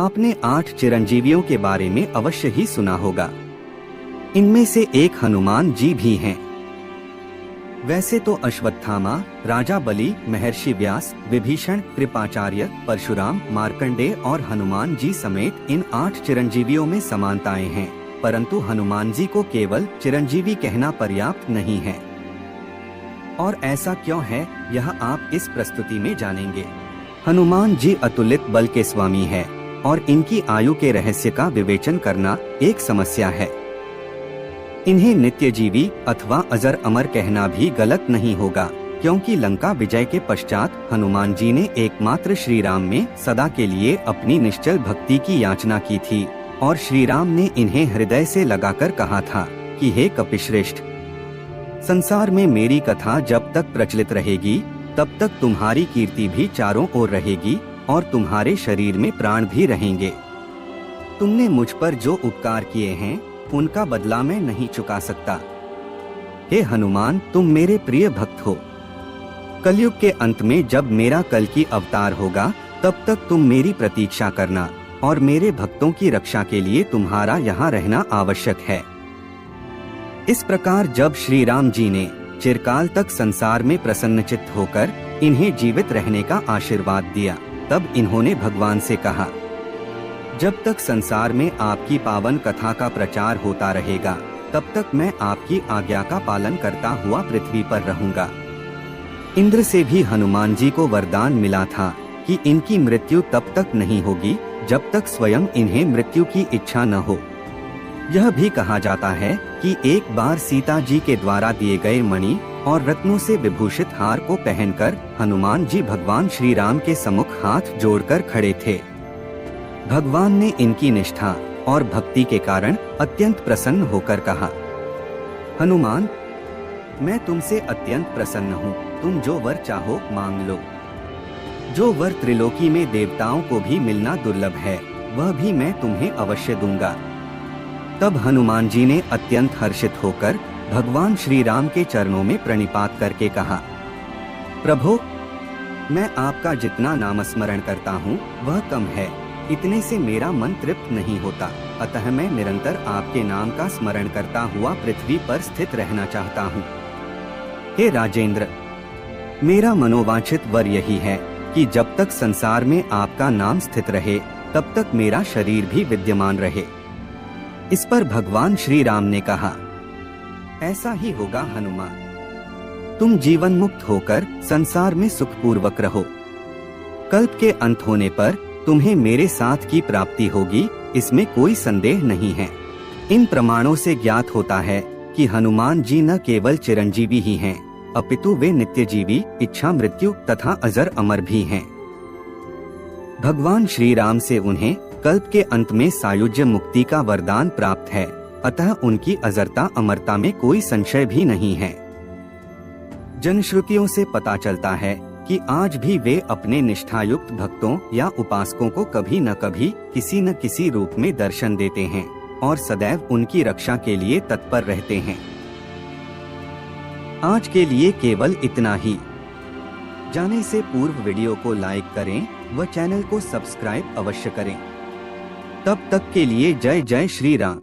आपने 8 चिरंजीवियों के बारे में अवश्य ही सुना होगा। इनमें से एक हनुमान जी भी हैं। वैसे तो अश्वत्थामा, राजा बलि, महर्षि व्यास, विभीषण, कृपाचार्य, परशुराम, मार्कंडेय और हनुमान जी समेत इन 8 चिरंजीवियों में समानताएं हैं, परंतु हनुमान जी को केवल चिरंजीवी कहना पर्याप्त नहीं है। और ऐसा क्यों है, यह आप इस प्रस्तुति में जानेंगे। हनुमान जी अतुलित बल के स्वामी है और इनकी आयु के रहस्य का विवेचन करना एक समस्या है। इन्हें नित्यजीवी अथवा अजर अमर कहना भी गलत नहीं होगा, क्योंकि लंका विजय के पश्चात हनुमान जी ने एकमात्र श्री राम में सदा के लिए अपनी निश्चल भक्ति की याचना की थी और श्री राम ने इन्हें हृदय से लगाकर कहा था कि हे कपिश्रेष्ठ, संसार में मेरी कथा जब तक प्रचलित रहेगी तब तक तुम्हारी कीर्ति भी चारों ओर रहेगी और तुम्हारे शरीर में प्राण भी रहेंगे। तुमने मुझ पर जो उपकार किए हैं उनका बदला मैं नहीं चुका सकता। हे हनुमान, तुम मेरे प्रिय भक्त हो। कलयुग के अंत में जब मेरा कल्कि अवतार होगा तब तक तुम मेरी प्रतीक्षा करना और मेरे भक्तों की रक्षा के लिए तुम्हारा यहाँ रहना आवश्यक है। इस प्रकार जब श्री राम जी ने चिरकाल तक संसार में प्रसन्नचित्त होकर इन्हें जीवित रहने का आशीर्वाद दिया, तब इन्होंने भगवान से कहा, जब तक संसार में आपकी पावन कथा का प्रचार होता रहेगा तब तक मैं आपकी आज्ञा का पालन करता हुआ पृथ्वी पर रहूंगा। इंद्र से भी हनुमान जी को वरदान मिला था कि इनकी मृत्यु तब तक नहीं होगी जब तक स्वयं इन्हें मृत्यु की इच्छा न हो। यह भी कहा जाता है कि एक बार सीता जी के द्वारा दिए गए मणि और रत्नों से विभूषित हार को पहनकर हनुमान जी भगवान श्री राम के सम्मुख हाथ जोड़कर खड़े थे। भगवान ने इनकी निष्ठा और भक्ति के कारण अत्यंत प्रसन्न होकर कहा, हनुमान, मैं तुमसे अत्यंत प्रसन्न हूँ, तुम जो वर चाहो मांग लो। जो वर त्रिलोकी में देवताओं को भी मिलना दुर्लभ है वह भी मैं तुम्हें अवश्य दूंगा। तब हनुमान जी ने अत्यंत हर्षित होकर भगवान श्री राम के चरणों में प्रणिपात करके कहा, प्रभु, मैं आपका जितना नामस्मरण करता हूँ वह कम है, इतने से मेरा मन तृप्त नहीं होता, अतः मैं निरंतर आपके नाम का स्मरण करता हुआ पृथ्वी पर स्थित रहना चाहता हूँ। हे राजेंद्र, मेरा मनोवांछित वर यही है कि जब तक संसार में आपका नाम स्थित रहे तब तक मेरा शरीर भी विद्यमान रहे। इस पर भगवान श्री राम ने कहा, ऐसा ही होगा हनुमान, तुम जीवन मुक्त होकर संसार में सुखपूर्वक रहो। कल्प के अंत होने पर तुम्हें मेरे साथ की प्राप्ति होगी, इसमें कोई संदेह नहीं है। इन प्रमाणों से ज्ञात होता है कि हनुमान जी न केवल चिरंजीवी ही हैं, अपितु वे नित्यजीवी, इच्छा मृत्यु तथा अजर अमर भी हैं। भगवान श्री राम से उन्हें कल्प के अंत में सायुज्य मुक्ति का वरदान प्राप्त है, अतः उनकी अजरता अमरता में कोई संशय भी नहीं है। जनश्रुतियों से पता चलता है कि आज भी वे अपने निष्ठायुक्त भक्तों या उपासकों को कभी न कभी किसी न किसी रूप में दर्शन देते हैं और सदैव उनकी रक्षा के लिए तत्पर रहते हैं। आज के लिए केवल इतना ही। जाने से पूर्व वीडियो को लाइक करें व चैनल को सब्सक्राइब अवश्य करें। तब तक के लिए जय जय श्री राम।